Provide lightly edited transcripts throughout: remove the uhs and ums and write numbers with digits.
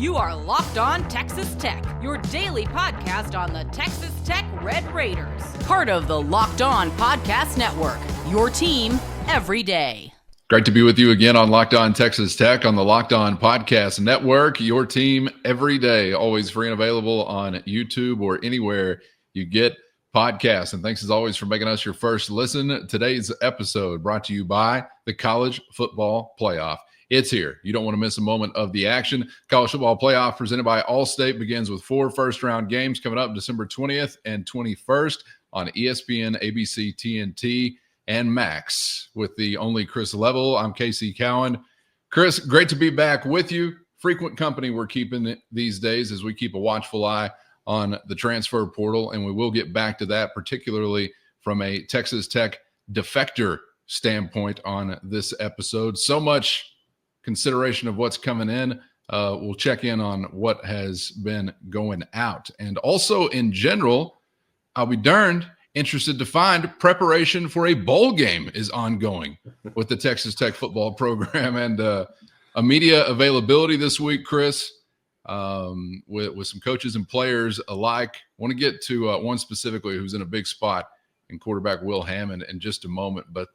You are Locked On Texas Tech, your daily podcast on the Texas Tech Red Raiders. Part of the Locked On Podcast Network, your team every day. Great to be with you again on Locked On Texas Tech on the Locked On Podcast Network, your team every day, always free and available on YouTube or anywhere you get podcasts. And thanks as always for making us your first listen. Today's episode brought to you by the College Football Playoff. It's here. You don't want to miss a moment of the action. College Football Playoff presented by Allstate begins with 4 first-round games coming up December 20th and 21st on ESPN, ABC, TNT, and Max. With the only Chris Level, I'm Casey Cowan. Chris, great to be back with you. Frequent company we're keeping these days as we keep a watchful eye on the transfer portal, and we will get back to that, particularly from a Texas Tech defector standpoint on this episode. So much consideration of what's coming in. We'll check in on what has been going out. And also in general, I'll be darned interested to find preparation for a bowl game is ongoing with the Texas Tech football program and a media availability this week, Chris, with some coaches and players alike. I want to get to one specifically who's in a big spot in quarterback Will Hammond in just a moment, but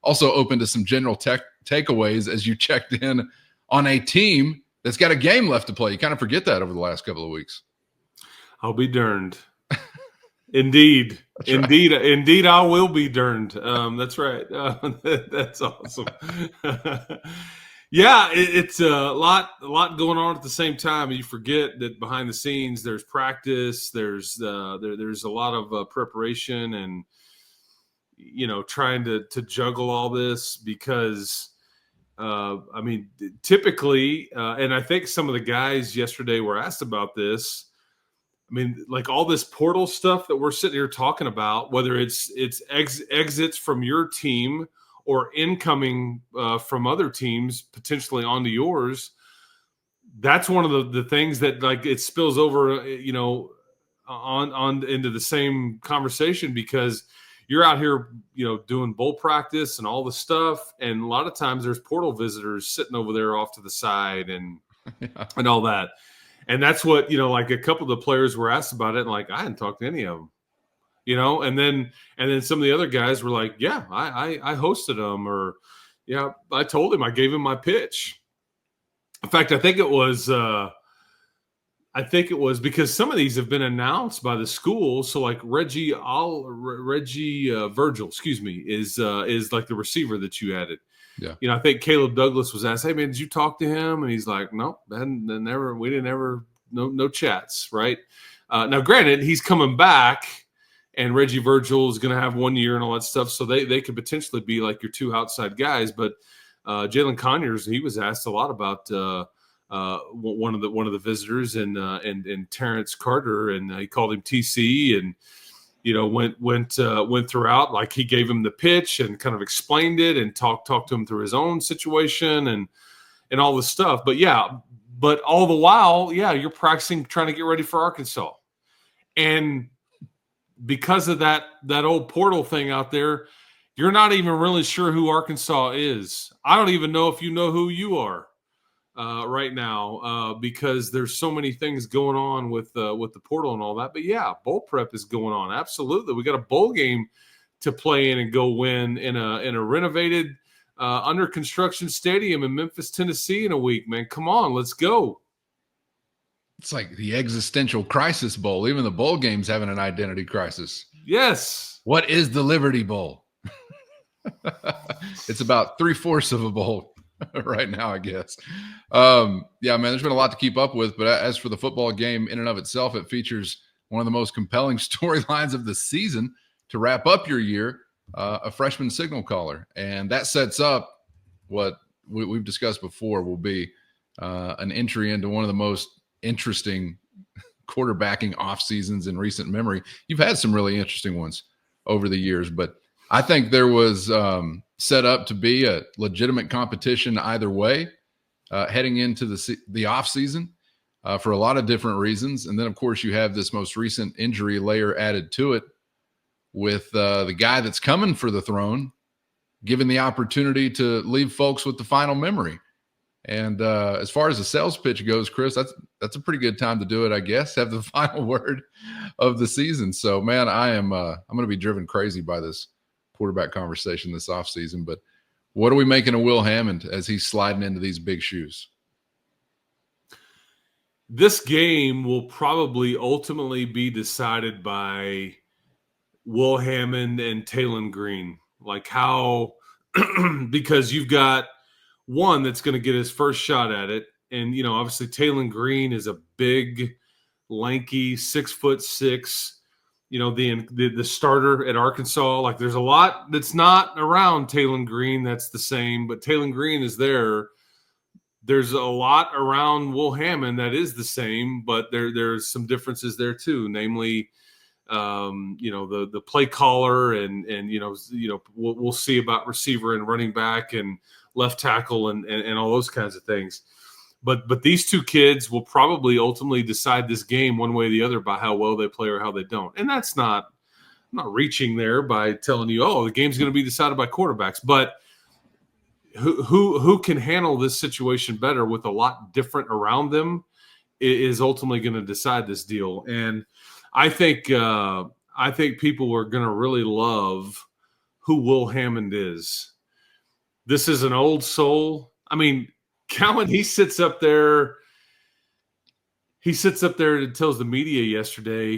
also open to some general takeaways as you checked in on a team that's got a game left to play. You kind of forget that over the last couple of weeks. I'll be darned. Indeed. Indeed, I will be darned. That's right. That's awesome. Yeah, it's a lot going on at the same time. You forget that behind the scenes, there's practice, there's a lot of preparation, and trying to juggle all this because, typically, and I think some of the guys yesterday were asked about this. Like all this portal stuff that we're sitting here talking about, whether it's exits from your team or incoming from other teams potentially onto yours, that's one of the things that like it spills over, on into the same conversation because you're out here, doing bowl practice and all the stuff, and a lot of times there's portal visitors sitting over there off to the side and and all that. And that's what, like a couple of the players were asked about it, and like I hadn't talked to any of them. And then some of the other guys were like, yeah, I hosted him, or yeah, I told him, I gave him my pitch. In fact, I think it was because some of these have been announced by the school. So like Reggie Virgil, is like the receiver that you added. Yeah. I think Caleb Douglas was asked, hey man, did you talk to him? And he's like, no, no chats. Right. Now granted, he's coming back, and Reggie Virgil is going to have 1 year and all that stuff. So they could potentially be like your two outside guys. But Jalen Conyers, he was asked a lot about one of the visitors and Terrence Carter, and he called him TC, and went throughout, like he gave him the pitch and kind of explained it and talked to him through his own situation and all this stuff. But all the while, you're practicing, trying to get ready for Arkansas. And because of that old portal thing out there, you're not even really sure who Arkansas is. I don't even know if you know who you are right now because there's so many things going on with the portal and all that. But yeah, bowl prep is going on. Absolutely. We got a bowl game to play in and go win in a renovated under construction stadium in Memphis, Tennessee in a week, man. Come on, let's go. It's like the existential crisis bowl. Even the bowl game's having an identity crisis. Yes. What is the Liberty Bowl? It's about 3/4 of a bowl right now, I guess. Yeah, man, there's been a lot to keep up with. But as for the football game in and of itself, it features one of the most compelling storylines of the season to wrap up your year, a freshman signal caller. And that sets up what we've discussed before will be an entry into one of the most interesting quarterbacking off seasons in recent memory. You've had some really interesting ones over the years, but I think there was set up to be a legitimate competition either way heading into the off season for a lot of different reasons. And then, of course, you have this most recent injury layer added to it with the guy that's coming for the throne given the opportunity to leave folks with the final memory. And as far as the sales pitch goes, Chris, that's a pretty good time to do it, I guess. Have the final word of the season. So, man, I'm going to be driven crazy by this quarterback conversation this offseason. But what are we making of Will Hammond as he's sliding into these big shoes? This game will probably ultimately be decided by Will Hammond and Taylon Green. Like how – because you've got one that's going to get his first shot at it. And, obviously Taylon Green is a big, lanky, 6'6", the starter at Arkansas. Like there's a lot that's not around Taylon Green that's the same, but Taylon Green is there. There's a lot around Will Hammond that is the same, but there's some differences there too. Namely, the play caller and we'll see about receiver and running back and left tackle and all those kinds of things. But these two kids will probably ultimately decide this game one way or the other by how well they play or how they don't. And that's not – I'm not reaching there by telling you, the game's going to be decided by quarterbacks. But who can handle this situation better with a lot different around them is ultimately going to decide this deal. And I think people are going to really love who Will Hammond is. This is an old soul. I mean – Cowan, he sits up there and tells the media yesterday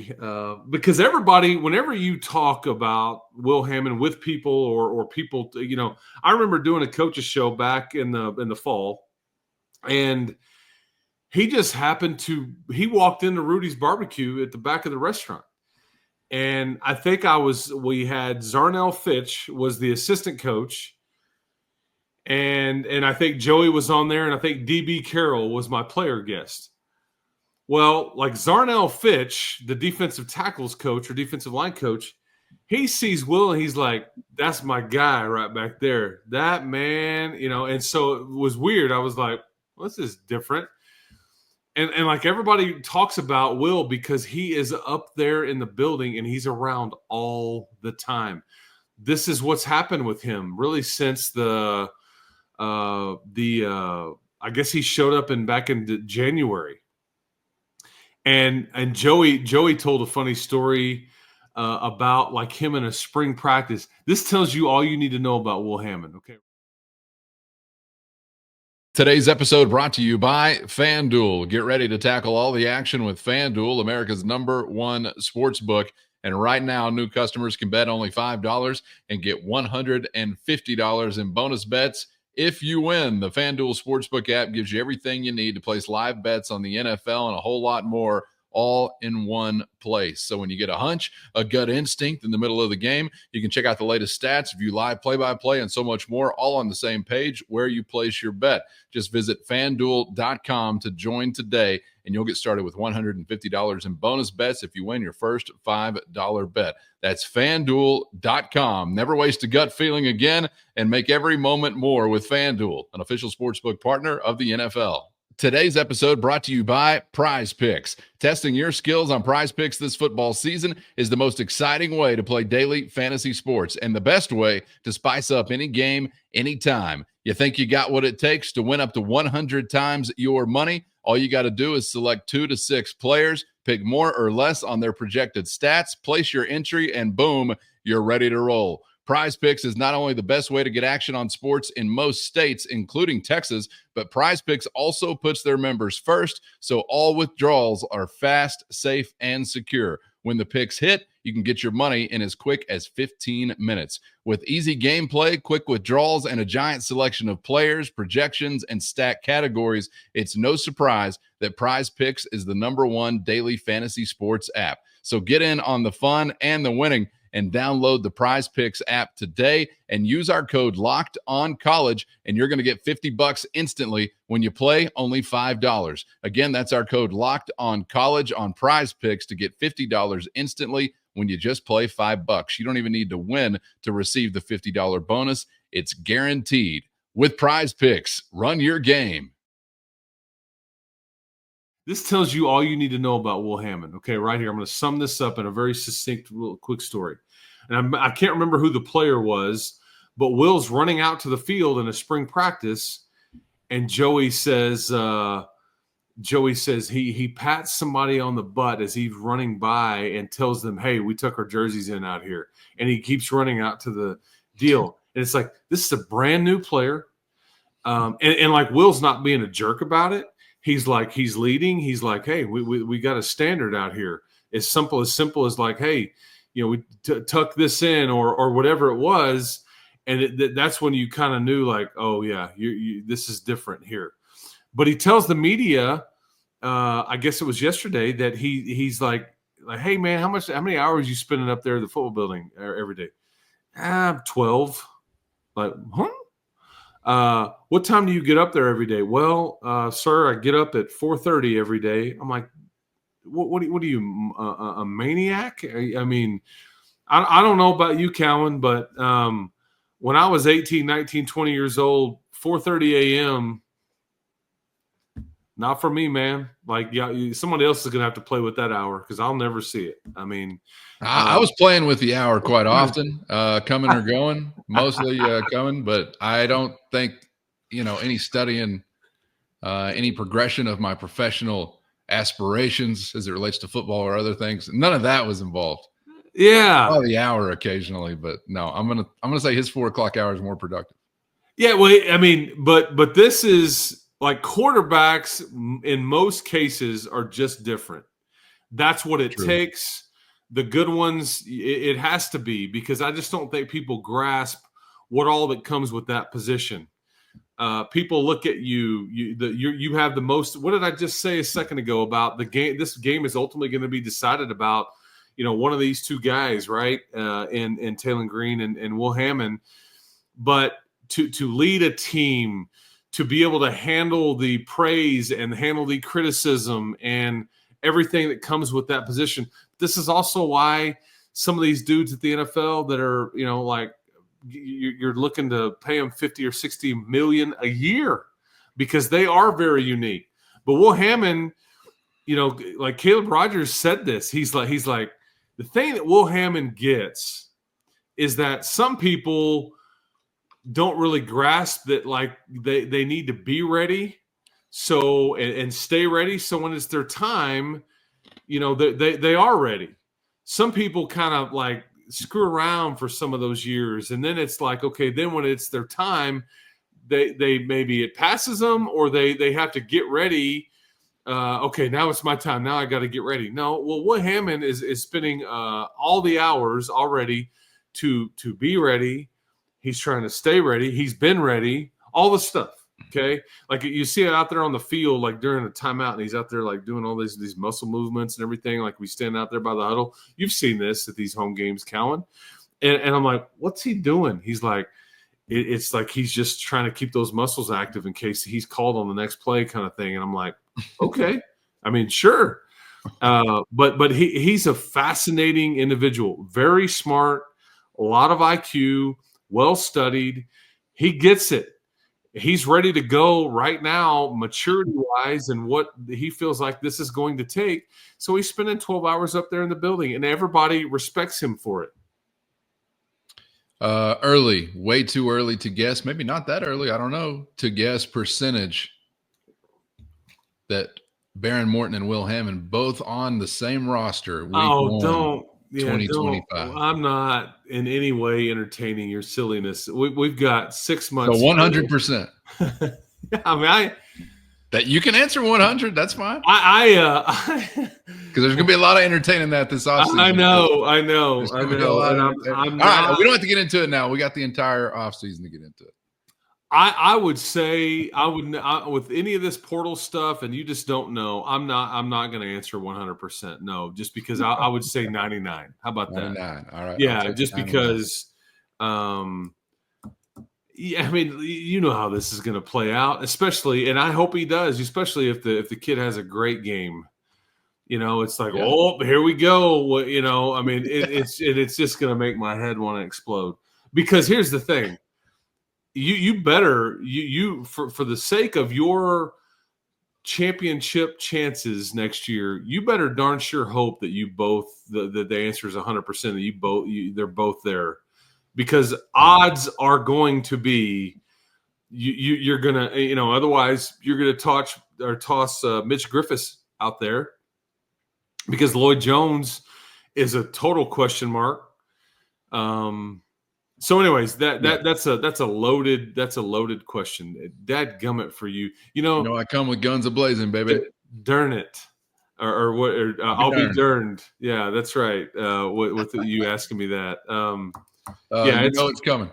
because everybody, whenever you talk about Will Hammond with people or people, I remember doing a coach's show back in the fall, and he just he walked into Rudy's Barbecue at the back of the restaurant, and I think we had Zarnell Fitch was the assistant coach. And I think Joey was on there, and I think DB Carroll was my player guest. Well, like Zarnell Fitch, the defensive tackles coach or defensive line coach, he sees Will and he's like, that's my guy right back there. That man, and so it was weird. I was like, well, this is different. And like everybody talks about Will because he is up there in the building and he's around all the time. This is what's happened with him really since I guess he showed up back in January, and Joey told a funny story about like him in a spring practice. This tells you all you need to know about Will Hammond. Okay. Today's episode brought to you by FanDuel. Get ready to tackle all the action with FanDuel, America's #1 sports book. And right now, new customers can bet only $5 and get $150 in bonus bets if you win. The FanDuel Sportsbook app gives you everything you need to place live bets on the NFL and a whole lot more, all in one place. So when you get a hunch, a gut instinct in the middle of the game, you can check out the latest stats, view live play-by-play, and so much more, all on the same page where you place your bet. Just visit FanDuel.com to join today, and you'll get started with $150 in bonus bets if you win your first $5 bet. That's FanDuel.com. Never waste a gut feeling again, and make every moment more with FanDuel, an official sportsbook partner of the NFL. Today's episode brought to you by PrizePicks. Testing your skills on PrizePicks this football season is the most exciting way to play daily fantasy sports and the best way to spice up any game, anytime. You think you got what it takes to win up to 100 times your money? All you got to do is select 2 to 6 players, pick more or less on their projected stats, place your entry, and boom, you're ready to roll. PrizePicks is not only the best way to get action on sports in most states, including Texas, but PrizePicks also puts their members first, so all withdrawals are fast, safe, and secure. When the picks hit, you can get your money in as quick as 15 minutes. With easy gameplay, quick withdrawals, and a giant selection of players, projections, and stat categories, it's no surprise that PrizePicks is the #1 daily fantasy sports app. So get in on the fun and the winning and download the PrizePicks app today and use our code LOCKEDONCollege, and you're going to get $50 instantly when you play only $5. Again, that's our code LOCKEDONCollege on PrizePicks to get $50 instantly when you just play $5. You don't even need to win to receive the $50 bonus. It's guaranteed. With PrizePicks, run your game. This tells you all you need to know about Will Hammond. Okay, right here. I'm going to sum this up in a very succinct, real quick story. And I can't remember who the player was, but Will's running out to the field in a spring practice, and Joey says he pats somebody on the butt as he's running by and tells them, "Hey, we took our jerseys in out here," and he keeps running out to the deal, and it's like, this is a brand new player, and like Will's not being a jerk about it. He's leading. He's like, "Hey, we got a standard out here." As simple as like, "Hey, we tuck this in," or whatever it was, and that's when you kind of knew, like, "Oh yeah, this is different here." But he tells the media, I guess it was yesterday, that he's like, "Hey man, how many hours you spending up there at the football building every day?" 12. Like, huh? What time do you get up there every day? Well, sir, I get up at 4:30 every day. I'm like, what are you, a maniac? I mean, I don't know about you, Cowan, but when I was 18, 19, 20 years old, 4:30 a.m., not for me, man. Like, yeah, somebody else is going to have to play with that hour because I'll never see it. I mean, I was playing with the hour quite often, coming or going, mostly coming, but I don't think, any studying, any progression of my professional aspirations as it relates to football or other things, none of that was involved. Yeah. Probably the hour occasionally, but no, I'm going to say his 4 o'clock hour is more productive. Yeah. Well, I mean, but this is like, quarterbacks in most cases are just different. That's what it takes. The good ones, it has to be, because I just don't think people grasp what all that comes with that position. People look at you have the most. What did I just say a second ago about the game? This game is ultimately going to be decided about, one of these two guys, right? In Taylon Green and Will Hammond. But to lead a team, to be able to handle the praise and handle the criticism and everything that comes with that position. This is also why some of these dudes at the NFL that are, like, you're looking to pay them 50 or 60 million a year, because they are very unique. But Will Hammond, like Caleb Rogers said this, he's like, the thing that Will Hammond gets is that some people don't really grasp that, like, they need to be ready. So, and stay ready. So when it's their time, they are ready. Some people kind of like screw around for some of those years. And then it's like, okay, then when it's their time, they maybe it passes them, or they have to get ready. Okay, now it's my time. Now I got to get ready. No, well, Will Hammond is spending all the hours already to be ready. He's trying to stay ready. He's been ready, all the stuff. Okay. Like, you see it out there on the field, like during a timeout, and he's out there like doing all these muscle movements and everything. Like, we stand out there by the huddle. You've seen this at these home games, Cowan. And I'm like, what's he doing? He's like, it's like he's just trying to keep those muscles active in case he's called on the next play, kind of thing. And I'm like, okay. I mean, sure. But he's a fascinating individual, very smart, a lot of IQ, well-studied. He gets it. He's ready to go right now, maturity-wise, and what he feels like this is going to take. So he's spending 12 hours up there in the building, and everybody respects him for it. Early, way too early to guess. Maybe not that early, I don't know, to guess percentage that Baron Morton and Will Hammond both on the same roster. Don't. 2025. I'm not in any way entertaining your silliness. We've got 6 months. So 100%. I mean, that you can answer 100. That's fine. Because there's gonna be a lot of entertaining that this offseason. I know. I'm all right, we don't have to get into it now. We got the entire offseason to get into it. I would say with any of this portal stuff, and you just don't know. I'm not going to answer 100%. No, just because I would say 99. How about 99. that? 99. All right. Yeah, just 99. Because, yeah, I mean, you know how this is going to play out, especially, and I hope he does, especially if the kid has a great game. It's like, oh, here we go. I mean, it's just going to make my head want to explode. Because here's the thing. You better for the sake of your championship chances next year, you better darn sure hope that you both the answer is 100%, that they're both there, because odds are going to be you're gonna, otherwise you're gonna toss Mitch Griffiths out there because Lloyd Jones is a total question mark. So, anyways, that's a loaded question. Dadgummit for you. I come with guns a-blazing, baby. Darn it. Or what? I'll be darned. Yeah, that's right. With you asking me that. It's coming.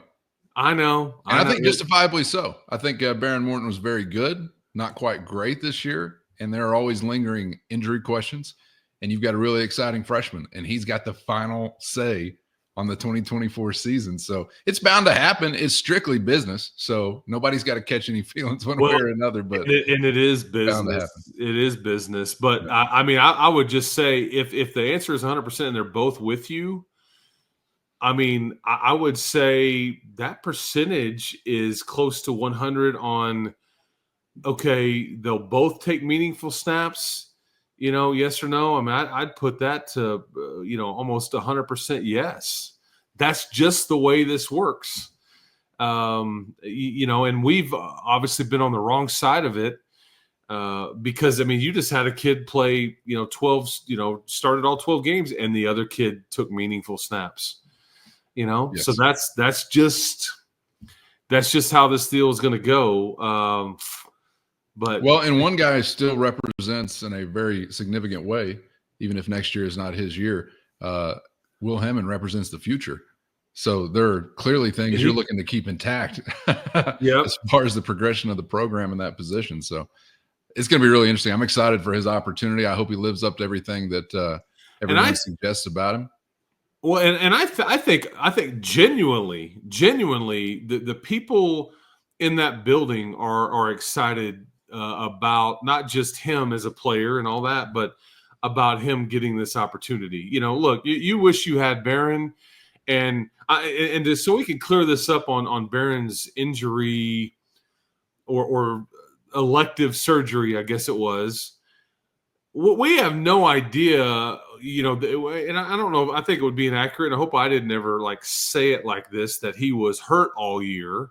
I know. And I think justifiably so. I think Baron Morton was very good, not quite great this year. And there are always lingering injury questions. And you've got a really exciting freshman, and he's got the final say on the 2024 season. So it's bound to happen. It's strictly business. So nobody's got to catch any feelings one way or another. But it is business. It is business. But I would just say if the answer is 100% and they're both with you, I would say that percentage is close to 100 on, okay, they'll both take meaningful snaps, yes or no. I'd put that to, almost 100% yes. That's just the way this works. And we've obviously been on the wrong side of it because, you just had a kid play, 12, started all 12 games and the other kid took meaningful snaps. Yes. So that's just how this deal is going to go. And one guy still represents in a very significant way, even if next year is not his year. Will Hammond represents the future. So there are clearly things you're looking to keep intact as far as the progression of the program in that position. So it's going to be really interesting. I'm excited for his opportunity. I hope he lives up to everything that everyone suggests about him. Well, and I think genuinely, the people in that building are excited about not just him as a player and all that, but about him getting this opportunity. Look, you wish you had Baron, and just so we can clear this up on Baron's injury or elective surgery, I guess it was. We have no idea, and I don't know. I think it would be inaccurate. I hope I didn't ever say it like this, that he was hurt all year.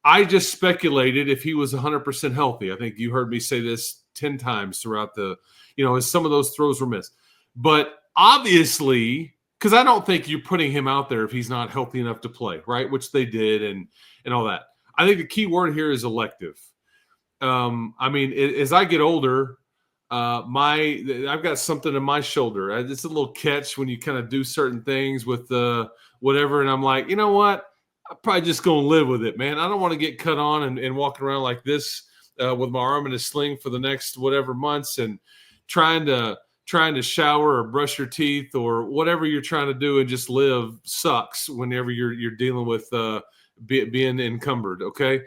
I just speculated if he was 100% healthy. I think you heard me say this 10 times throughout as some of those throws were missed. But obviously, because I don't think you're putting him out there if he's not healthy enough to play, right? Which they did and all that. I think the key word here is elective. As I get older, I've got something in my shoulder. It's a little catch when you kind of do certain things with whatever, and I'm like, you know what? I'm probably just going to live with it, man. I don't want to get cut on and walking around like this with my arm in a sling for the next whatever months and trying to shower or brush your teeth or whatever you're trying to do and just live sucks whenever you're dealing with being encumbered. Okay,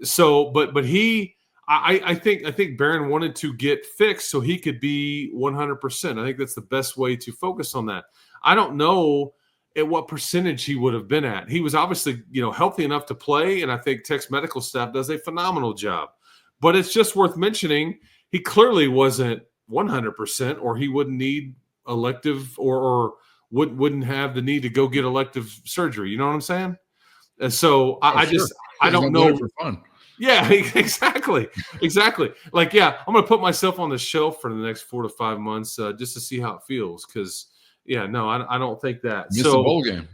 so but he. I think Baron wanted to get fixed so he could be 100%. I think that's the best way to focus on that. I don't know at what percentage he would have been at. He was obviously, healthy enough to play, and I think Tech's medical staff does a phenomenal job. But it's just worth mentioning he clearly wasn't 100%, or he wouldn't need elective or wouldn't have the need to go get elective surgery. You know what I'm saying? And so I don't know. For fun. Yeah, exactly. I'm going to put myself on the shelf for the next 4 to 5 months just to see how it feels. Because, I don't think that. Missed the bowl game.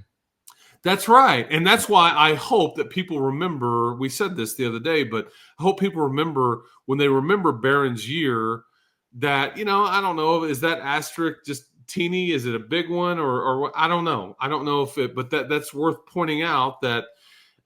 That's right. And that's why I hope that people remember, we said this the other day, but I hope people remember when they remember Baron's year that, I don't know, is that asterisk just teeny? Is it a big one? Or I don't know. I don't know if it, but that's worth pointing out that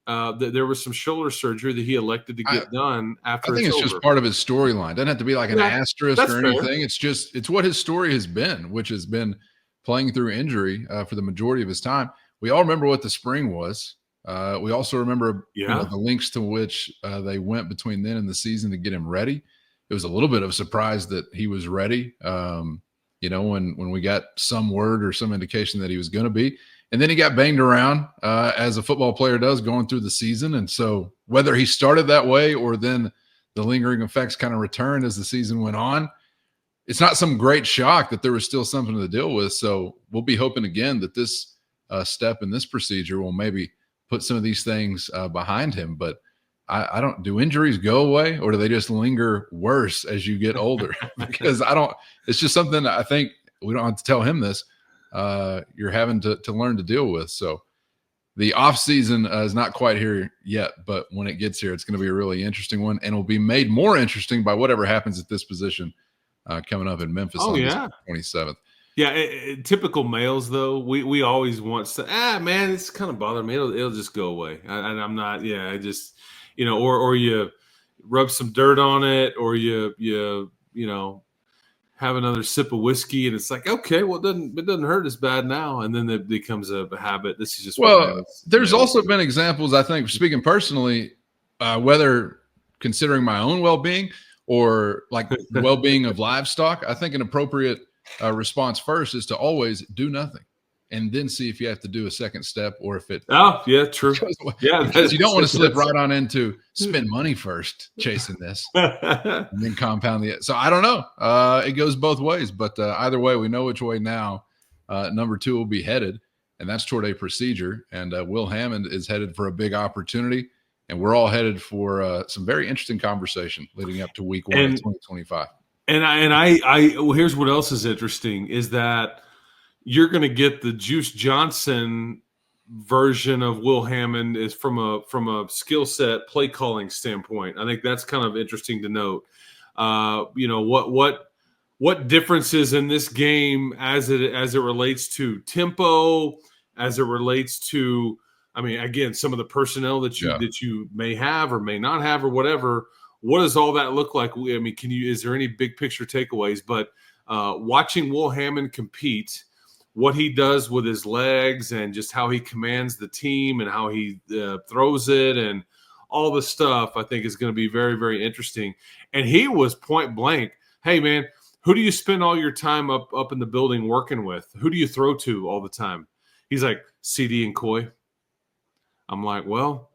there was some shoulder surgery that he elected to get done after. I think it's over. just part of his storyline. Doesn't have to be like an asterisk or anything. Fair. It's what his story has been, which has been playing through injury for the majority of his time. We all remember what the spring was. We also remember the links to which they went between then and the season to get him ready. It was a little bit of a surprise that he was ready. When we got some word or some indication that he was going to be. And then he got banged around as a football player does going through the season. And so whether he started that way or then the lingering effects kind of returned as the season went on, it's not some great shock that there was still something to deal with. So we'll be hoping again that this step in this procedure will maybe put some of these things behind him. But I don't, do injuries go away or do they just linger worse as you get older? Because it's just something I think we don't have to tell him this. You're having to learn to deal with. So the off season is not quite here yet, but when it gets here, it's going to be a really interesting one, and it'll be made more interesting by whatever happens at this position coming up in Memphis on the 27th. Yeah, typical males though, we always want to. Man, it's kind of bothering me. It'll just go away. I'm not. Yeah, I just or you rub some dirt on it, or you have another sip of whiskey, and it's like, okay, well, it doesn't hurt as bad now, and then it becomes a habit. This is just there's also been examples, I think, speaking personally, whether considering my own well-being or like the well-being of livestock, I think an appropriate response first is to always do nothing and then see if you have to do a second step or if it. Oh, yeah, true. Because you don't want to slip right on into spend money first chasing this and then compound the. So I don't know. It goes both ways, but either way, we know which way now number 2 will be headed, and that's toward a procedure. And Will Hammond is headed for a big opportunity, and we're all headed for some very interesting conversation leading up to week 1 of 2025. And I here's what else is interesting is that you're going to get the Juice Johnson version of Will Hammond is from a skill set play calling standpoint. I think that's kind of interesting to note. What differences in this game as it relates to tempo, as it relates to, I mean, again, some of the personnel that you may have or may not have or whatever. What does all that look like? I mean, is there any big picture takeaways? But watching Will Hammond compete, what he does with his legs and just how he commands the team and how he throws it and all the stuff, I think is going to be very, very interesting. And he was point blank. Hey, man, who do you spend all your time up in the building working with? Who do you throw to all the time? He's like, CD and Coy. I'm like, well,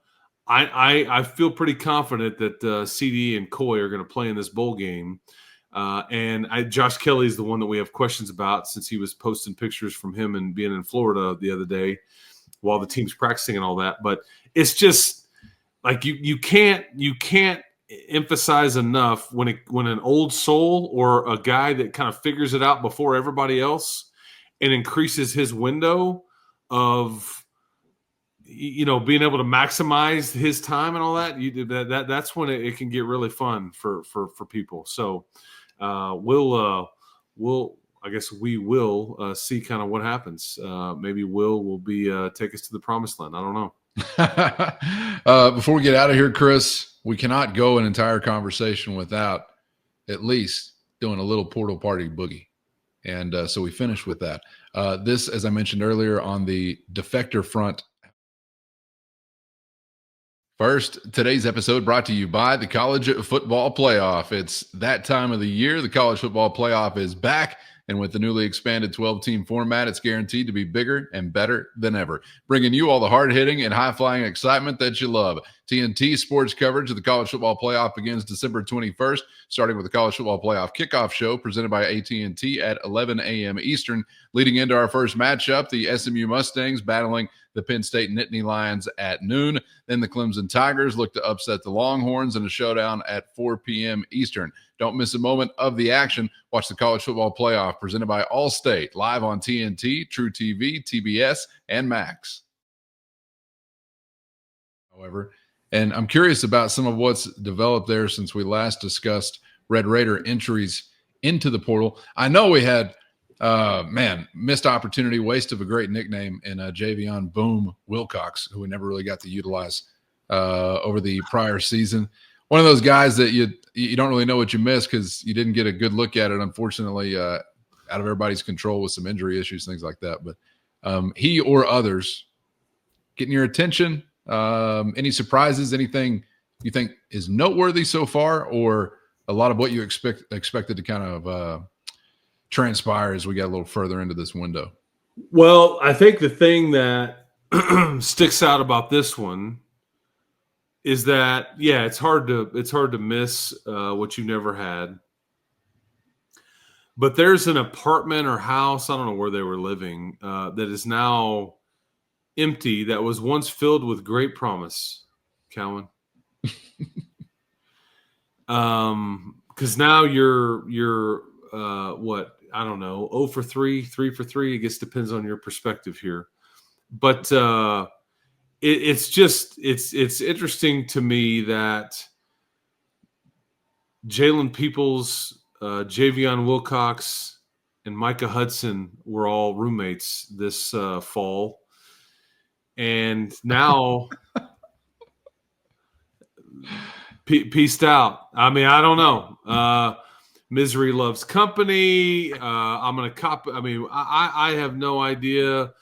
I feel pretty confident that CD and Coy are going to play in this bowl game. And Josh Kelly is the one that we have questions about since he was posting pictures from him and being in Florida the other day while the team's practicing and all that. But it's just like you can't emphasize enough when an old soul or a guy that kind of figures it out before everybody else and increases his window of being able to maximize his time and all that. That's when it can get really fun for people. So. We'll I guess we will see kind of what happens. Maybe will be take us to the promised land. I don't know. Before we get out of here, Chris, we cannot go an entire conversation without at least doing a little portal party boogie. And so we finished with that. This, as I mentioned earlier, on the defector front. First, today's episode brought to you by the College Football Playoff. It's that time of the year. The College Football Playoff is back, and with the newly expanded 12-team format, it's guaranteed to be bigger and better than ever, bringing you all the hard-hitting and high-flying excitement that you love. TNT sports coverage of the College Football Playoff begins December 21st, starting with the College Football Playoff kickoff show presented by AT&T at 11 a.m. Eastern. Leading into our first matchup, the SMU Mustangs battling the Penn State Nittany Lions at noon. Then the Clemson Tigers look to upset the Longhorns in a showdown at 4 p.m. Eastern. Don't miss a moment of the action. Watch the College Football Playoff presented by Allstate, live on TNT, True TV, TBS, and Max. However, and I'm curious about some of what's developed there since we last discussed Red Raider entries into the portal. I know we had missed opportunity, waste of a great nickname in Javion Boom Wilcox, who we never really got to utilize over the prior season. One of those guys that you don't really know what you missed because you didn't get a good look at it, unfortunately, out of everybody's control with some injury issues, things like that. But he or others getting your attention, any surprises, anything you think is noteworthy so far, or a lot of what you expected to kind of transpire as we get a little further into this window? Well, I think the thing that sticks out about this one is that, it's hard to miss what you've never had. But there's an apartment or house, I don't know where they were living, that is now empty, that was once filled with great promise, Cowan. Because now you're what, I don't know, 0 for 3, 3 for 3. I guess depends on your perspective here. But it's interesting to me that Jalen Peoples, Javion Wilcox, and Micah Hudson were all roommates this fall. And now pieced out. I mean, I don't know. Misery loves company. I'm going to cop. I mean, I have no idea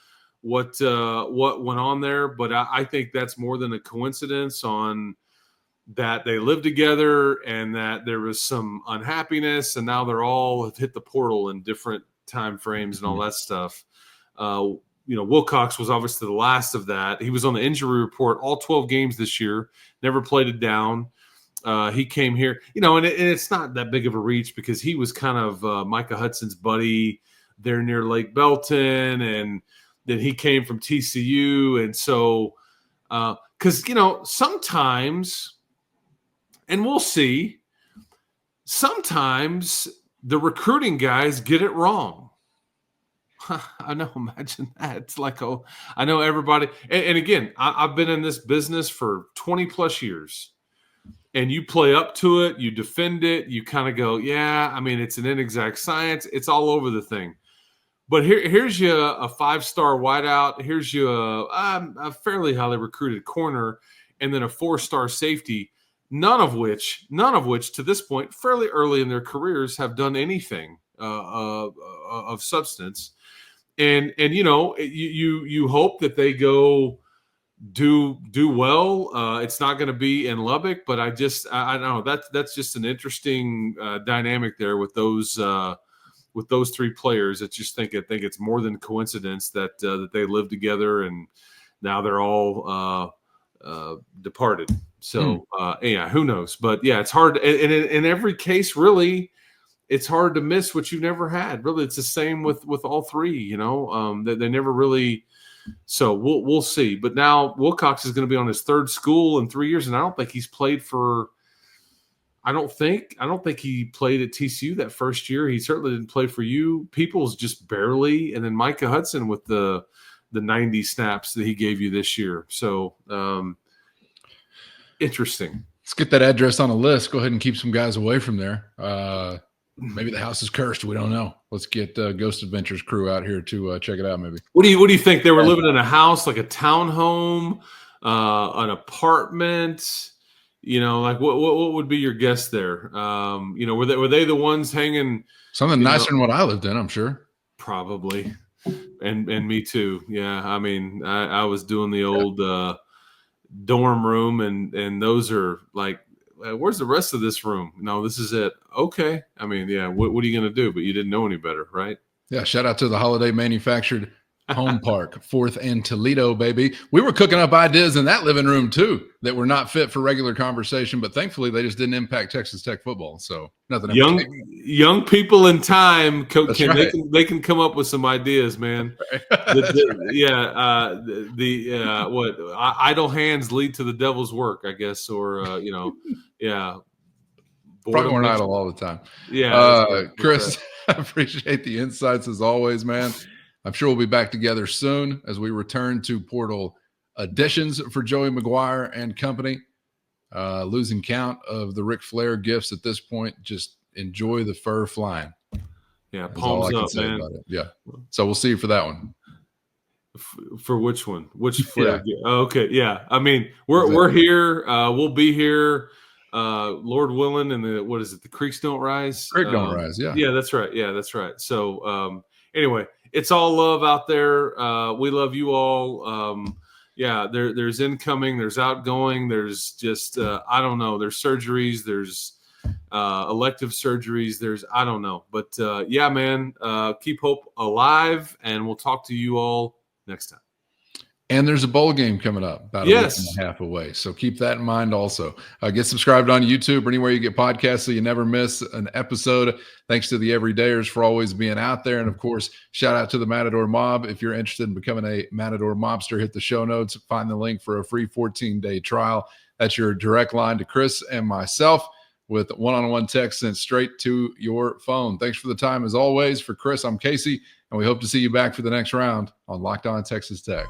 what went on there, but I think that's more than a coincidence on that they lived together and that there was some unhappiness, and now they're all have hit the portal in different time frames and all that stuff. Wilcox was obviously the last of that. He was on the injury report all 12 games this year, never played it down. He came here, and it's not that big of a reach because he was kind of Micah Hudson's buddy there near Lake Belton, and then he came from TCU. And so, because, sometimes, and we'll see, sometimes the recruiting guys get it wrong. I know, imagine that. It's like, I know everybody. And again, I've been in this business for 20 plus years. And you play up to it, you defend it, you kind of go, yeah, I mean, it's an inexact science. It's all over the thing. But here's you a 5-star wideout. Here's you a fairly highly recruited corner, and then a 4-star safety, none of which to this point, fairly early in their careers, have done anything of substance. And you hope that they go do well. It's not going to be in Lubbock, but I don't know, that's just an interesting dynamic there with those three players. I think it's more than coincidence that they live together and now they're all departed. So yeah, who knows? But yeah, it's hard. And in every case, really, it's hard to miss what you've never had. Really, it's the same with all three. They never really. So we'll see. But now Wilcox is going to be on his third school in 3 years, and I don't think he's played for. I don't think he played at TCU that first year. He certainly didn't play for you. Peoples just barely, and then Micah Hudson with the 90 snaps that he gave you this year. So interesting. Let's get that address on a list. Go ahead and keep some guys away from there. Maybe the house is cursed. We don't know. Let's get Ghost Adventures crew out here to check it out. Maybe. What do you think? They were living in a house, like a townhome, an apartment. Like what would be your guess there? Were they the ones hanging something nicer than what I lived in? I'm sure. Probably, and me too. Yeah, I mean, I was doing the old dorm room, and those are like. Where's the rest of this room? No, this is it. Okay. I mean, yeah, what are you going to do? But you didn't know any better, right? Yeah, shout out to the Holiday Manufactured Home Park, 4th and Toledo, baby. We were cooking up ideas in that living room, too, that were not fit for regular conversation, but thankfully they just didn't impact Texas Tech football. So nothing. Young people in time, right. they can come up with some ideas, man. Idle hands lead to the devil's work, I guess, or yeah. Probably weren't idle all the time. Yeah, Chris, I appreciate the insights as always, man. I'm sure we'll be back together soon as we return to portal additions for Joey McGuire and company. Losing count of the Ric Flair gifts at this point. Just enjoy the fur flying. Yeah, palms up, man. Yeah. So we'll see you for that one. For which one? Which Flair? Yeah. Oh, okay. Yeah. I mean, we're here. We'll be here. Lord willing, and the creeks don't rise. Creek don't rise. Yeah. Yeah, that's right. Yeah, that's right. So anyway, it's all love out there. We love you all. There's incoming, there's outgoing, there's just I don't know. There's surgeries, there's elective surgeries, there's I don't know. But yeah, man, keep hope alive, and we'll talk to you all next time. And there's a bowl game coming up about a week and a half away. So keep that in mind also. Get subscribed on YouTube or anywhere you get podcasts so you never miss an episode. Thanks to the everydayers for always being out there. And, of course, shout out to the Matador Mob. If you're interested in becoming a Matador Mobster, hit the show notes. Find the link for a free 14-day trial. That's your direct line to Chris and myself. with one-on-one text sent straight to your phone. Thanks for the time as always. For Chris, I'm Casey, and we hope to see you back for the next round on Locked On Texas Tech.